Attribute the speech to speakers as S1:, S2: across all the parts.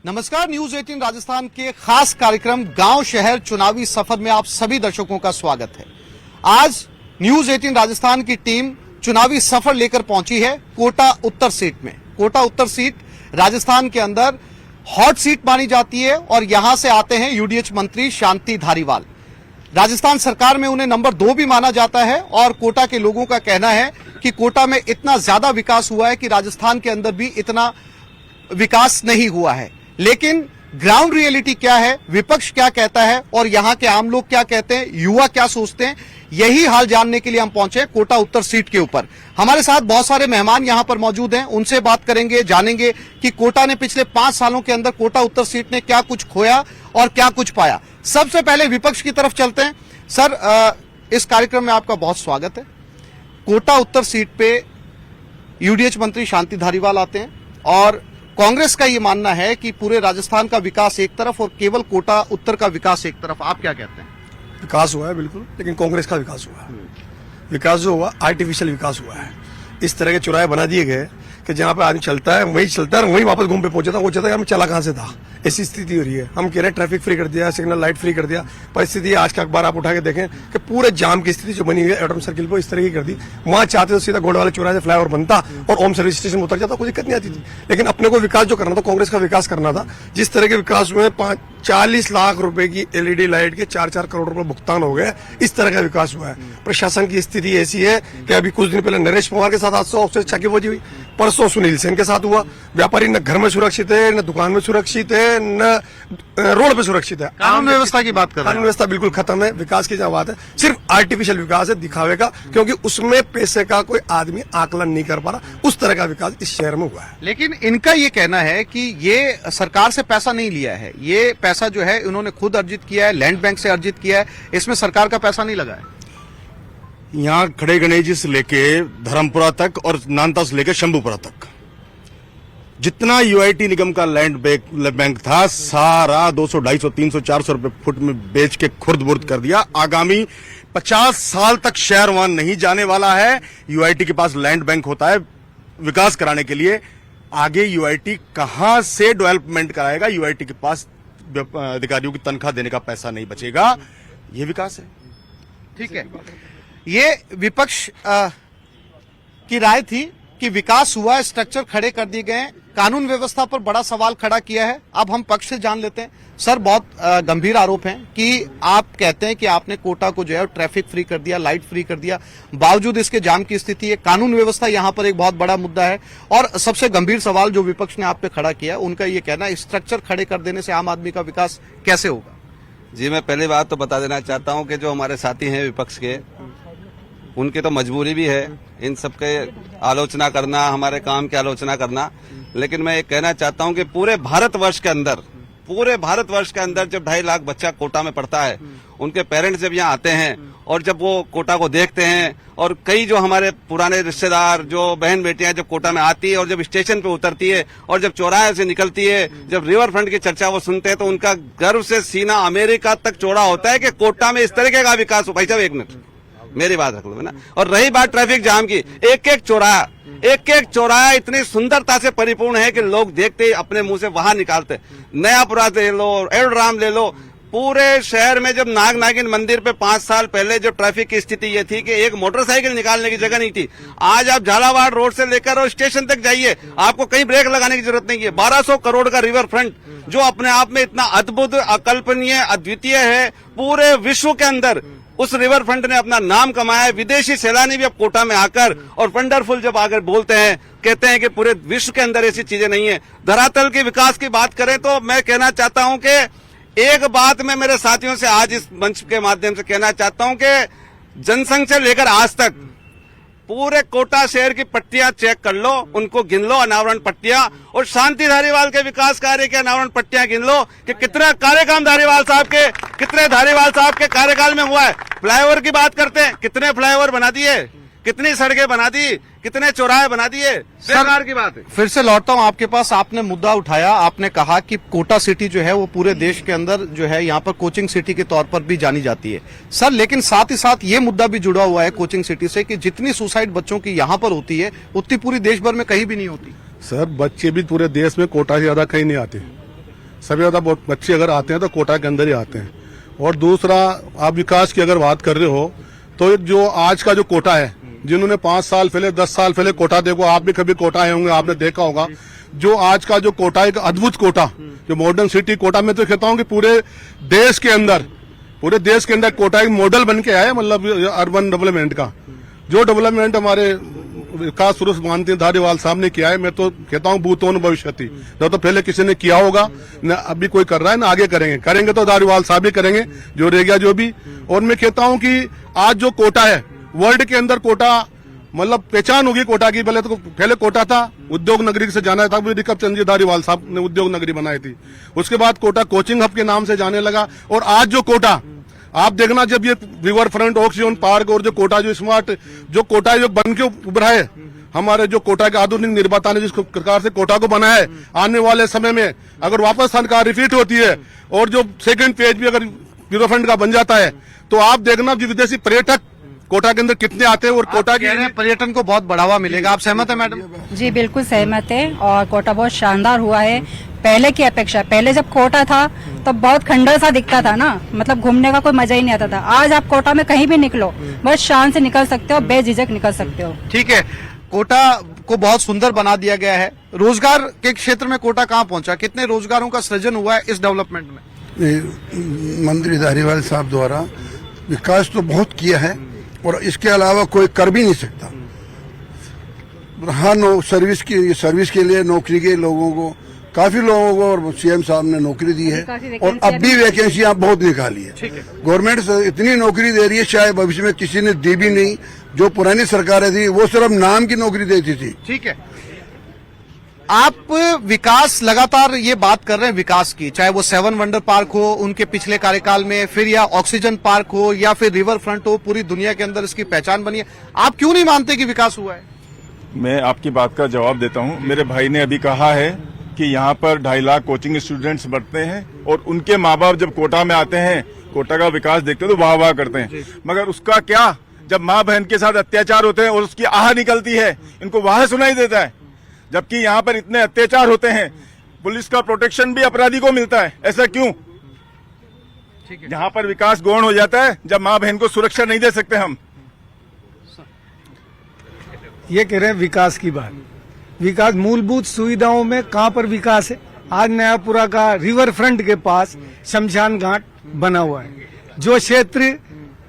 S1: नमस्कार, न्यूज 18 राजस्थान के खास कार्यक्रम गांव शहर चुनावी सफर में आप सभी दर्शकों का स्वागत है। आज न्यूज 18 राजस्थान की टीम चुनावी सफर लेकर पहुंची है कोटा उत्तर सीट में। कोटा उत्तर सीट राजस्थान के अंदर हॉट सीट मानी जाती है और यहां से आते हैं यूडीएच मंत्री शांति धारीवाल। राजस्थान सरकार में उन्हें नंबर 2 भी माना जाता है और कोटा के लोगों का कहना है कि कोटा में इतना ज्यादा विकास हुआ है कि राजस्थान के अंदर भी इतना विकास नहीं हुआ है। लेकिन ग्राउंड रियलिटी क्या है, विपक्ष क्या कहता है और यहां के आम लोग क्या कहते हैं, युवा क्या सोचते हैं, यही हाल जानने के लिए हम पहुंचे कोटा उत्तर सीट के ऊपर। हमारे साथ बहुत सारे मेहमान यहां पर मौजूद हैं, उनसे बात करेंगे, जानेंगे कि कोटा ने पिछले 5 सालों के अंदर कोटा उत्तर सीट ने क्या कुछ खोया और क्या कुछ पाया। सबसे पहले विपक्ष की तरफ चलते हैं। सर, इस कार्यक्रम में आपका बहुत स्वागत है। कोटा उत्तर सीट पे यूडीएच मंत्री शांति धारीवाल आते हैं और कांग्रेस का ये मानना है कि पूरे राजस्थान का विकास एक तरफ और केवल कोटा उत्तर का विकास एक तरफ। आप क्या कहते हैं?
S2: विकास हुआ है बिल्कुल, लेकिन कांग्रेस का विकास हुआ है। विकास जो हुआ आर्टिफिशियल विकास हुआ है। इस तरह के चौराहे बना दिए गए कि जहां पे आदमी चलता है वही चलता है, वही वापस घूम पे पहुंचता है। वो चाहता है चला कहां से था, ऐसी स्थिति हो रही है। हम कह रहे हैं ट्रैफिक फ्री कर दिया, सिग्नल लाइट फ्री कर दिया। परिस्थिति आज का अखबार आप उठा के देखें कि पूरे जाम की स्थिति जो बनी हुई है एटम सर्किल पर इस तरह की कर दी। वहां चाहते तो सीधा घोड़े वाले चौराहे से फ्लाईओवर बनता और ओम सर्विस स्टेशन में उतर जाता, कोई दिक्कत नहीं आती थी। लेकिन अपने को विकास जो करना था, कांग्रेस का विकास करना था। जिस तरह के विकास हुए 40 लाख रुपए की एलईडी लाइट के 4-4 करोड़ रुपए भुगतान हो गए, इस तरह का विकास हुआ है। प्रशासन की स्थिति ऐसी है कि अभी कुछ दिन पहले नरेश पवार के साथ हादसा ऑफिसर चाकीबाजी हुई, परसों सुनील सेन के साथ हुआ। व्यापारी न घर में सुरक्षित है, न दुकान में सुरक्षित है, न रोड पे सुरक्षित है।
S1: कानून व्यवस्था की बात कर रहे हैं।
S2: कानून व्यवस्था बिल्कुल खत्म है। विकास की जहाँ बात है सिर्फ आर्टिफिशियल विकास है, दिखावे का, क्योंकि उसमें पैसे का कोई आदमी आकलन नहीं कर पा रहा। उस तरह का विकास इस शहर में हुआ है।
S1: लेकिन इनका ये कहना है कि ये सरकार से पैसा नहीं लिया है, ये पैसा जो है इन्होंने खुद अर्जित किया है, लैंड बैंक से अर्जित किया है, इसमें सरकार का पैसा नहीं लगा है।
S3: यहाँ खड़े गणेश जी से लेके धर्मपुरा तक और नानता से लेके शंभुपुरा तक जितना यूआईटी निगम का लैंड बैंक था, सारा 200, 250, 300, 400 रुपए फुट में बेच के खुर्द बुर्द कर दिया। आगामी 50 साल तक शहर वहां नहीं जाने वाला है। यूआईटी के पास लैंड बैंक होता है विकास कराने के लिए। आगे यूआईटी कहां से डेवलपमेंट कराएगा? यूआईटी के पास अधिकारियों की तनख्वाह देने का पैसा नहीं बचेगा। ये विकास है।
S1: ठीक है, ये विपक्ष की राय थी कि विकास हुआ, स्ट्रक्चर खड़े कर दिए गए, कानून व्यवस्था पर बड़ा सवाल खड़ा किया है। अब हम पक्ष से जान लेते हैं। सर, बहुत गंभीर आरोप हैं कि आप कहते हैं कि आपने कोटा को जो है ट्रैफिक फ्री कर दिया, लाइट फ्री कर दिया, बावजूद इसके जाम की स्थिति है। कानून व्यवस्था यहाँ पर एक बहुत बड़ा मुद्दा है और सबसे गंभीर सवाल जो विपक्ष ने आप पे खड़ा किया, उनका ये कहना है स्ट्रक्चर खड़े कर देने से आम आदमी का विकास कैसे होगा?
S4: जी, मैं पहली बात तो बता देना चाहता हूँ कि जो हमारे साथी हैं विपक्ष के, उनकी तो मजबूरी भी है इन सबके आलोचना करना, हमारे काम की आलोचना करना। लेकिन मैं ये कहना चाहता हूं कि पूरे भारतवर्ष के अंदर जब 2.5 लाख बच्चा कोटा में पढ़ता है, उनके पेरेंट्स जब यहाँ आते हैं और जब वो कोटा को देखते हैं, और कई जो हमारे पुराने रिश्तेदार, जो बहन बेटियां जब कोटा में आती है और जब स्टेशन पे उतरती है और जब चौराहे से निकलती है, जब रिवर फ्रंट की चर्चा वो सुनते हैं, तो उनका गर्व से सीना अमेरिका तक चौड़ा होता है कि कोटा में इस तरीके का विकास हो। भाई साहब, 1 मिनट मेरी बात रख लो ना। और रही बात ट्रैफिक जाम की, एक एक चौराहा इतनी सुंदरता से परिपूर्ण है कि लोग देखते ही अपने मुंह से वहां निकालते। नयापुरा ले लो, एडराम ले लो, पूरे शहर में जब नाग नागिन मंदिर पे 5 साल पहले जो ट्रैफिक की स्थिति ये थी कि एक मोटरसाइकिल निकालने की जगह नहीं थी, आज आप झालावाड़ रोड से लेकर और स्टेशन तक जाइए, आपको कहीं ब्रेक लगाने की जरूरत नहीं है। 1200 करोड़ का रिवर फ्रंट जो अपने आप में इतना अद्भुत, अकल्पनीय, अद्वितीय है, पूरे विश्व के अंदर उस रिवर फ्रंट ने अपना नाम कमाया है। विदेशी सैलानी भी अब कोटा में आकर और वंडरफुल जब आकर बोलते हैं, कहते हैं कि पूरे विश्व के अंदर ऐसी चीजें नहीं है। धरातल के विकास की बात करें तो मैं कहना चाहता हूं कि एक बात मैं मेरे साथियों से आज इस मंच के माध्यम से कहना चाहता हूं कि जनसंघ से लेकर आज तक पूरे कोटा शहर की पट्टियां चेक कर लो, उनको गिन लो, अनावरण पट्टियां, और शांति धारीवाल के विकास कार्य के अनावरण पट्टियां गिन लो कि कितना कार्यक्रम धारीवाल साहब के कार्यकाल में हुआ है। फ्लाईओवर की बात करते हैं, कितने फ्लाईओवर बना दिए, कितनी सड़कें बना दी, कितने चौराहे बना दिए, सरकार की बात है।
S1: फिर से लौटता हूं आपके पास। आपने मुद्दा उठाया, आपने कहा कि कोटा सिटी जो है वो पूरे देश के अंदर जो है यहाँ पर कोचिंग सिटी के तौर पर भी जानी जाती है। सर, लेकिन साथ ही साथ ये मुद्दा भी जुड़ा हुआ है कोचिंग सिटी से कि जितनी सुसाइड बच्चों की यहाँ पर होती है उतनी पूरी देश भर में कहीं भी नहीं होती।
S5: सर, बच्चे भी पूरे देश में कोटा से ज्यादा कहीं नहीं आते। सबसे ज्यादा बहुत बच्चे अगर आते हैं तो कोटा के अंदर ही आते हैं। और दूसरा, आप विकास की अगर बात कर रहे हो तो जो आज का जो कोटा है, जिन्होंने 5 साल पहले 10 साल पहले कोटा देखो, आप भी कभी कोटा आए होंगे, आपने देखा होगा जो आज का जो कोटा है, एक अद्भुत कोटा, जो मॉडर्न सिटी कोटा में तो कहता हूँ कि पूरे देश के अंदर कोटा एक मॉडल बन के आया है, मतलब अर्बन डेवलपमेंट का। जो डेवलपमेंट हमारे विकास पुरुष मानते धारीवाल साहब ने किया है, मैं तो कहता हूँ भूतोन भविष्यति, जो तो पहले किसी ने किया होगा, न अभी कोई कर रहा है, न आगे करेंगे तो धारीवाल साहब भी करेंगे, जो रह गया जो भी। और मैं कहता हूँ कि आज जो कोटा है, वर्ल्ड के अंदर कोटा मतलब पहचान होगी कोटा की। पहले कोटा था उद्योग नगरी से जाना था, रिकब चंद जी धारीवाल साहब ने उद्योग नगरी बनाई थी। उसके बाद कोटा कोचिंग हब के नाम से जाने लगा। और आज जो कोटा आप देखना, जब ये रिवर फ्रंट, ऑक्सीजन पार्क और जो कोटा जो स्मार्ट जो कोटा जो बन के उभरा है, हमारे जो कोटा के आधुनिक निर्माता ने जिस प्रकार से कोटा को बनाया है, आने वाले समय में अगर वापस सरकार रिपीट होती है और जो सेकंड पेज भी अगर रिवर फ्रंट का बन जाता है, तो आप देखना जो विदेशी पर्यटक कोटा के अंदर कितने आते हैं। और कोटा के
S1: पर्यटन को बहुत बढ़ावा मिलेगा। आप सहमत है मैडम?
S6: जी बिल्कुल सहमत है। और कोटा बहुत शानदार हुआ है पहले की अपेक्षा। पहले जब कोटा था तब बहुत खंडर सा दिखता था ना, मतलब घूमने का कोई मजा ही नहीं आता था। आज आप कोटा में कहीं भी निकलो, बहुत शान से निकल सकते हो, बेझिझक निकल सकते हो।
S1: ठीक है, कोटा को बहुत सुंदर बना दिया गया है। रोजगार के क्षेत्र में कोटा कहाँ पहुंचा? कितने रोजगारों का सृजन हुआ है इस डेवलपमेंट में?
S7: मंत्री धारीवाल साहब द्वारा विकास तो बहुत किया है और इसके अलावा कोई कर भी नहीं सकता। हाँ, सर्विस के लिए नौकरी के लोगों को, काफी लोगों को और सीएम साहब ने नौकरी दी है और अब भी वैकेंसियां बहुत निकाली है। गवर्नमेंट इतनी नौकरी दे रही है, शायद भविष्य में किसी ने दी भी नहीं। जो पुरानी सरकारें थी वो सिर्फ नाम की नौकरी देती थी।
S1: ठीक है, आप विकास लगातार ये बात कर रहे हैं विकास की, चाहे वो 7 वंडर पार्क हो उनके पिछले कार्यकाल में, फिर या ऑक्सीजन पार्क हो या फिर रिवर फ्रंट हो, पूरी दुनिया के अंदर इसकी पहचान बनी है। आप क्यों नहीं मानते कि विकास हुआ है?
S8: मैं आपकी बात का जवाब देता हूं। मेरे भाई ने अभी कहा है कि यहाँ पर 2.5 लाख कोचिंग स्टूडेंट्स बढ़ते हैं और उनके माँ बाप जब कोटा में आते हैं, कोटा का विकास देखते हैं तो वाह वाह करते हैं। मगर उसका क्या, जब माँ बहन के साथ अत्याचार होते हैं और उसकी आह निकलती है, इनको वाह सुनाई देता है। जबकि यहाँ पर इतने अत्याचार होते हैं, पुलिस का प्रोटेक्शन भी अपराधी को मिलता है। ऐसा क्यों? यहाँ पर विकास गौण हो जाता है जब माँ बहन को सुरक्षा नहीं दे सकते हम।
S9: ये कह रहे हैं विकास की बात। विकास मूलभूत सुविधाओं में कहाँ पर विकास है? आज नयापुरा का रिवर फ्रंट के पास शमशान घाट बना हुआ है, जो क्षेत्र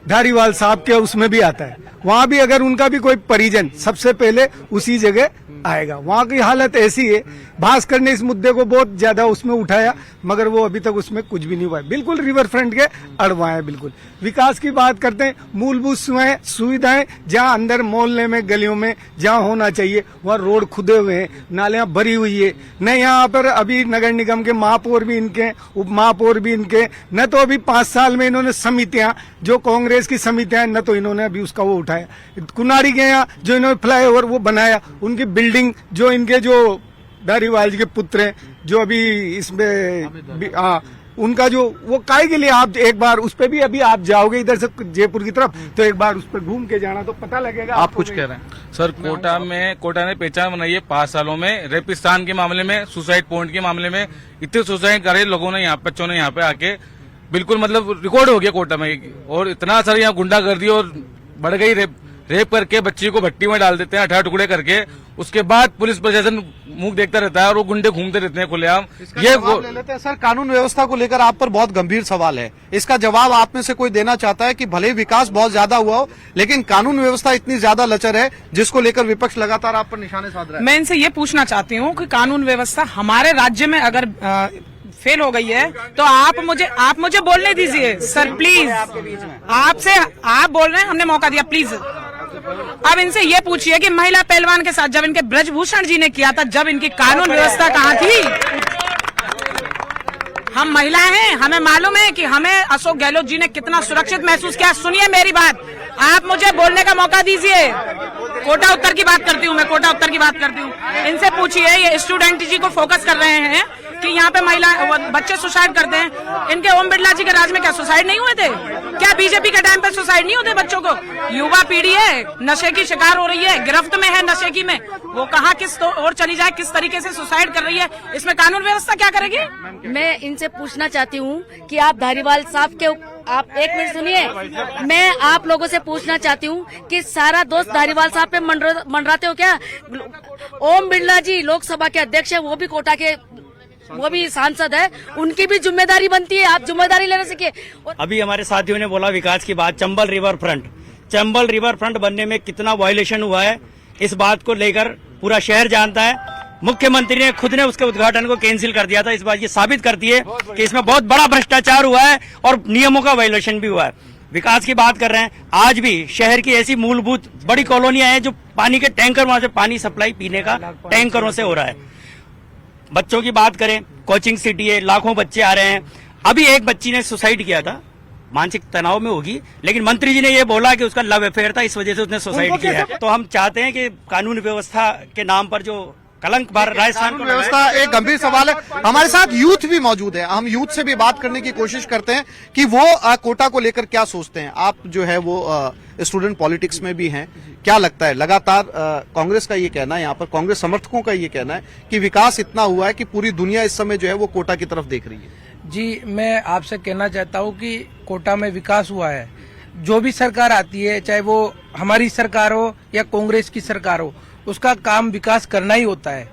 S9: धारीवाल साहब के उसमें भी आता है। वहाँ भी अगर उनका भी कोई परिजन, सबसे पहले उसी जगह आएगा। वहाँ की हालत ऐसी है, भास्कर ने इस मुद्दे को बहुत ज्यादा उसमें उठाया, मगर वो अभी तक उसमें कुछ भी नहीं हुआ है। बिल्कुल रिवर फ्रंट के अड़वा है। बिल्कुल विकास की बात करते हैं, मूलभूत सुविधाएं जहाँ अंदर मोहल्ले में, गलियों में जहाँ होना चाहिए, वहाँ रोड खुदे हुए हैं, नालियां भरी हुई है। न यहाँ पर अभी नगर निगम के महापौर भी इनके, उप महापौर भी इनके, न तो अभी 5 साल में इन्होंने समितियां, जो कांग्रेस की समितियां, न तो इन्होंने अभी उसका वो उठाया। कुनारी के यहाँ जो इन्होंने फ्लाईओवर वो बनाया, उनकी बिल्डिंग जो इनके जो धारीवाल जी के पुत्र हैं, जो अभी इसमें उनका जो वो काय के लिए, आप एक बार उस पे भी अभी आप जाओगे इधर से जयपुर की तरफ, तो एक बार उस पर घूम के जाना तो पता लगेगा।
S1: आप कुछ कह रहे हैं
S10: सर? कोटा ने पहचान बनाई है 5 सालों में, रेपिस्तान के मामले में, सुसाइड पॉइंट के मामले में इतने सुसाइड करे लोगों ने, यहाँ बच्चों ने यहाँ पे आके, बिल्कुल मतलब रिकॉर्ड हो गया कोटा में। और इतना सारा यहाँ गुंडागर्दी और बढ़ गई, रेप करके बच्ची को भट्टी में डाल देते हैं 18 टुकड़े करके। उसके बाद पुलिस प्रशासन मुंह देखता रहता है और वो गुंडे घूमते रहते हैं खुलेआम। ये वो
S1: ले लेते हैं। सर, कानून व्यवस्था को लेकर आप पर बहुत गंभीर सवाल है, इसका जवाब आप में से कोई देना चाहता है कि भले ही विकास बहुत ज्यादा हुआ हो, लेकिन कानून व्यवस्था इतनी ज्यादा लचर है जिसको लेकर विपक्ष लगातार आप पर निशाने साध रहा है।
S11: मैं इनसे ये पूछना चाहती हूँ कि कानून व्यवस्था हमारे राज्य में अगर फेल हो गई है तो आप मुझे बोलने दीजिए सर, प्लीज। आपसे आप बोल रहे हैं, हमने मौका दिया, प्लीज। अब इनसे ये पूछिए कि महिला पहलवान के साथ जब इनके ब्रजभूषण जी ने किया था, जब इनकी कानून व्यवस्था कहाँ थी? हम महिला हैं, हमें मालूम है कि हमें अशोक गहलोत जी ने कितना सुरक्षित महसूस किया। सुनिए मेरी बात, आप मुझे बोलने का मौका दीजिए। कोटा उत्तर की बात करती हूँ मैं, कोटा उत्तर की बात करती हूँ। इनसे पूछिए, ये स्टूडेंट जी को फोकस कर रहे हैं कि यहाँ पे महिला बच्चे सुसाइड करते हैं। इनके ओम बिरला जी के राज में क्या सुसाइड नहीं हुए थे? क्या बीजेपी के टाइम पे सुसाइड नहीं होते बच्चों को? युवा पीढ़ी है, नशे की शिकार हो रही है, गिरफ्त में है नशे की में, वो कहाँ किस और चली जाए, किस तरीके से सुसाइड कर रही है, इसमें कानून व्यवस्था क्या करेगी?
S12: मैं इनसे पूछना चाहती हूँ कि आप धारीवाल साहब के, आप एक मिनट सुनिए, मैं आप लोगों से पूछना चाहती हूँ कि सारा दोस्त धारीवाल साहब पे मंडराते हो क्या? ओम बिरला जी लोकसभा के अध्यक्ष है, वो भी कोटा के, वो भी सांसद है, उनकी भी जिम्मेदारी बनती है, आप जिम्मेदारी लेना सीखिए।
S13: अभी हमारे साथियों ने बोला विकास की बात, चंबल रिवर फ्रंट बनने में कितना वायलेशन हुआ है, इस बात को लेकर पूरा शहर जानता है। मुख्यमंत्री ने खुद ने उसके उद्घाटन को कैंसिल कर दिया था। इस बात ये साबित करती है कि इसमें बहुत बड़ा भ्रष्टाचार हुआ है और नियमों का वायलेशन भी हुआ है। विकास की बात कर रहे हैं, आज भी शहर की ऐसी मूलभूत बड़ी कॉलोनियां हैं जो पानी के टैंकर, वहां से पानी सप्लाई पीने का टैंकरों से हो रहा है। बच्चों की बात करें, कोचिंग सिटी है, लाखों बच्चे आ रहे हैं। अभी एक बच्ची ने सुसाइड किया था, मानसिक तनाव में होगी, लेकिन मंत्री जी ने ये बोला कि उसका लव अफेयर था, इस वजह से उसने सुसाइड किया है। तो हम चाहते हैं कि कानून व्यवस्था के नाम पर जो कलंक राजस्थान को
S1: व्यवस्था एक गंभीर सवाल है। हमारे साथ यूथ भी मौजूद है, हम यूथ से भी बात करने की कोशिश करते हैं कि वो कोटा को लेकर क्या सोचते हैं। आप जो है वो स्टूडेंट पॉलिटिक्स में भी हैं, क्या लगता है? लगातार कांग्रेस का ये कहना है, यहाँ पर कांग्रेस समर्थकों का ये कहना है कि विकास इतना हुआ है कि पूरी दुनिया इस समय जो है वो कोटा की तरफ देख रही है।
S14: जी, मैं आपसे कहना चाहता हूँ कि कोटा में विकास हुआ है। जो भी सरकार आती है, चाहे वो हमारी सरकार हो या कांग्रेस की सरकार हो, उसका काम विकास करना ही होता है।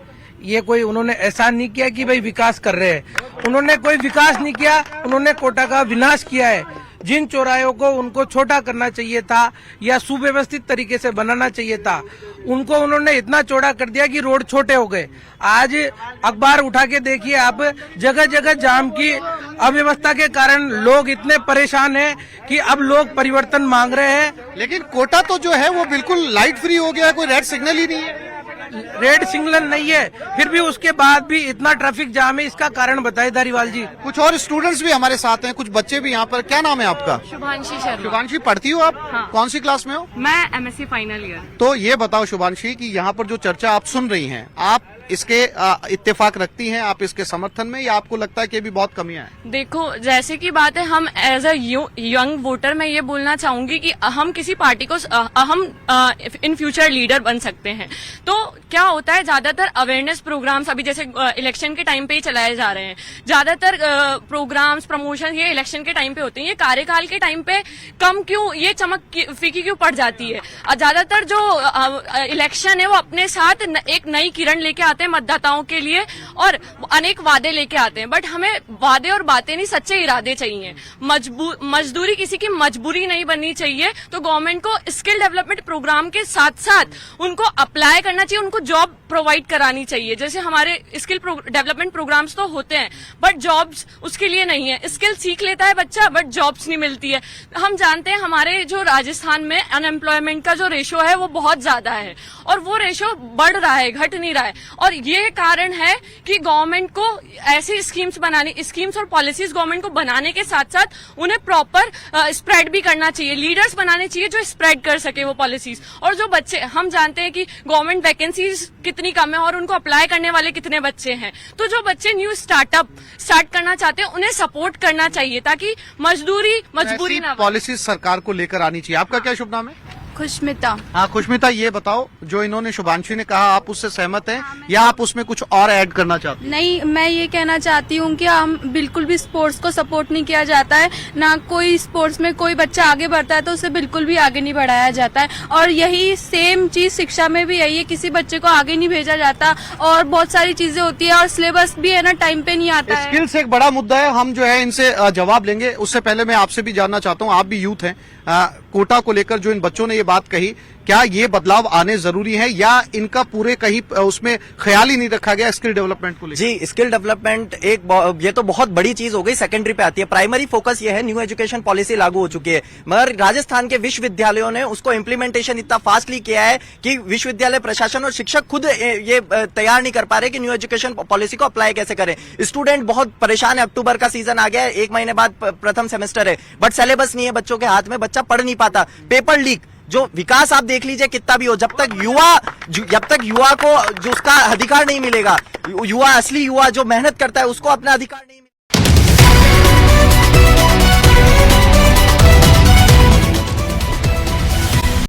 S14: ये कोई उन्होंने ऐसा नहीं किया कि भाई विकास कर रहे हैं, उन्होंने कोई विकास नहीं किया, उन्होंने कोटा का विनाश किया है। जिन चौराहों को उनको छोटा करना चाहिए था या सुव्यवस्थित तरीके से बनाना चाहिए था, उनको उन्होंने इतना चौड़ा कर दिया कि रोड छोटे हो गए। आज अखबार उठा के देखिए आप, जगह जगह जाम की अव्यवस्था के कारण लोग इतने परेशान हैं कि अब लोग परिवर्तन मांग रहे हैं।
S1: लेकिन कोटा तो जो है वो बिल्कुल लाइट फ्री हो गया है, कोई रेड सिग्नल ही नहीं है।
S14: रेड सिग्नल नहीं है, फिर भी उसके बाद भी इतना ट्रैफिक जाम है, इसका कारण बताए धारीवाल जी।
S1: कुछ और स्टूडेंट्स भी हमारे साथ हैं, कुछ बच्चे भी यहाँ पर। क्या नाम है आपका?
S12: शुभांशी शर्मा।
S1: शुभांशी, पढ़ती हो आप?
S12: हाँ।
S1: कौन सी क्लास में हो?
S12: मैं एमएससी फाइनल ईयर।
S1: तो ये बताओ शुभांशी कि यहाँ पर जो चर्चा आप सुन रही हैं, आप इसके इत्तेफाक रखती हैं, आप इसके समर्थन में, या आपको लगता है कि अभी बहुत कमियां हैं?
S12: देखो, जैसे की बात है, हम एज अ यंग वोटर मैं ये बोलना चाहूंगी कि हम किसी पार्टी को हम इन फ्यूचर लीडर बन सकते हैं। तो क्या होता है, ज्यादातर अवेयरनेस प्रोग्राम्स अभी जैसे इलेक्शन के टाइम पे ही चलाए जा रहे हैं। ज्यादातर प्रोग्राम्स, प्रमोशन ये इलेक्शन के टाइम पे होते हैं। ये कार्यकाल के टाइम पे कम क्यों, ये चमक फीकी क्यों पड़ जाती है? ज्यादातर जो इलेक्शन है वो अपने साथ एक नई किरण लेके आते हैं मतदाताओं के लिए और अनेक वादे लेके आते हैं। बट हमें वादे और बातें नहीं, सच्चे इरादे चाहिए। मजदूरी किसी की मजबूरी नहीं बननी चाहिए। तो गवर्नमेंट को स्किल डेवलपमेंट प्रोग्राम के साथ साथ उनको अप्लाई करना चाहिए, उनको जॉब प्रोवाइड करानी चाहिए। जैसे हमारे स्किल डेवलपमेंट प्रोग्राम्स तो होते हैं, बट जॉब्स उसके लिए नहीं है। स्किल सीख लेता है बच्चा, बट जॉब्स नहीं मिलती है। हम जानते हैं हमारे जो राजस्थान में अनएम्प्लॉयमेंट का जो रेशो है वो बहुत ज्यादा है और वो रेशो बढ़ रहा है, घट नहीं रहा है। और ये कारण है कि गवर्नमेंट को ऐसी स्कीम्स और पॉलिसीज गवर्नमेंट को बनाने के साथ साथ उन्हें प्रॉपर स्प्रेड भी करना चाहिए। लीडर्स बनाने चाहिए जो स्प्रेड कर सके वो पॉलिसीज। और जो बच्चे, हम जानते हैं कि गवर्नमेंट वैकेंसीज कितनी कम है और उनको अप्लाई करने वाले कितने बच्चे हैं। तो जो बच्चे न्यू स्टार्ट करना चाहते हैं उन्हें सपोर्ट करना चाहिए ताकि मजबूरी ना।
S1: पॉलिसीज सरकार को लेकर आनी चाहिए। आपका क्या शुभ नाम है?
S6: खुशमिता।
S1: हाँ खुशमिता, ये बताओ, जो इन्होंने शुभांशी ने कहा, आप उससे सहमत हैं या आप उसमें कुछ और ऐड करना चाहते हैं?
S6: नहीं, मैं ये कहना चाहती हूँ कि हम बिल्कुल भी स्पोर्ट्स को सपोर्ट नहीं किया जाता है। ना कोई स्पोर्ट्स में कोई बच्चा आगे बढ़ता है तो उसे बिल्कुल भी आगे नहीं बढ़ाया जाता है। और यही सेम चीज शिक्षा में भी यही है, किसी बच्चे को आगे नहीं भेजा जाता और बहुत सारी चीजें होती है और सिलेबस भी है ना टाइम पे नहीं आता है।
S1: स्किल्स एक बड़ा मुद्दा है, हम जो है इनसे जवाब लेंगे। उससे पहले मैं आपसे भी जानना चाहता हूँ, आप भी यूथ हैं, कोटा को लेकर जो इन बच्चों ने ये बात कही, क्या ये बदलाव आने जरूरी है या इनका पूरे कहीं उसमें ख्याल ही नहीं रखा गया स्किल डेवलपमेंट को लेकर?
S13: जी, स्किल डेवलपमेंट ये तो बहुत बड़ी चीज हो गई, सेकेंडरी पे आती है। प्राइमरी फोकस ये है, न्यू एजुकेशन पॉलिसी लागू हो चुकी है, मगर राजस्थान के विश्वविद्यालयों ने उसको इम्प्लीमेंटेशन इतना फास्टली किया है कि विश्वविद्यालय प्रशासन और शिक्षक खुद ये तैयार नहीं कर पा रहे कि न्यू एजुकेशन पॉलिसी को अप्लाई कैसे करें। स्टूडेंट बहुत परेशान है, अक्टूबर का सीजन आ गया है, 1 महीने बाद प्रथम सेमेस्टर है, बट सिलेबस नहीं है बच्चों के हाथ में, बच्चा पढ़ नहीं पाता। पेपर लीक, जो विकास आप देख लीजिए कितना भी हो, जब तक युवा को जो उसका अधिकार नहीं मिलेगा, युवा, असली युवा जो मेहनत करता है, उसको अपना अधिकार नहीं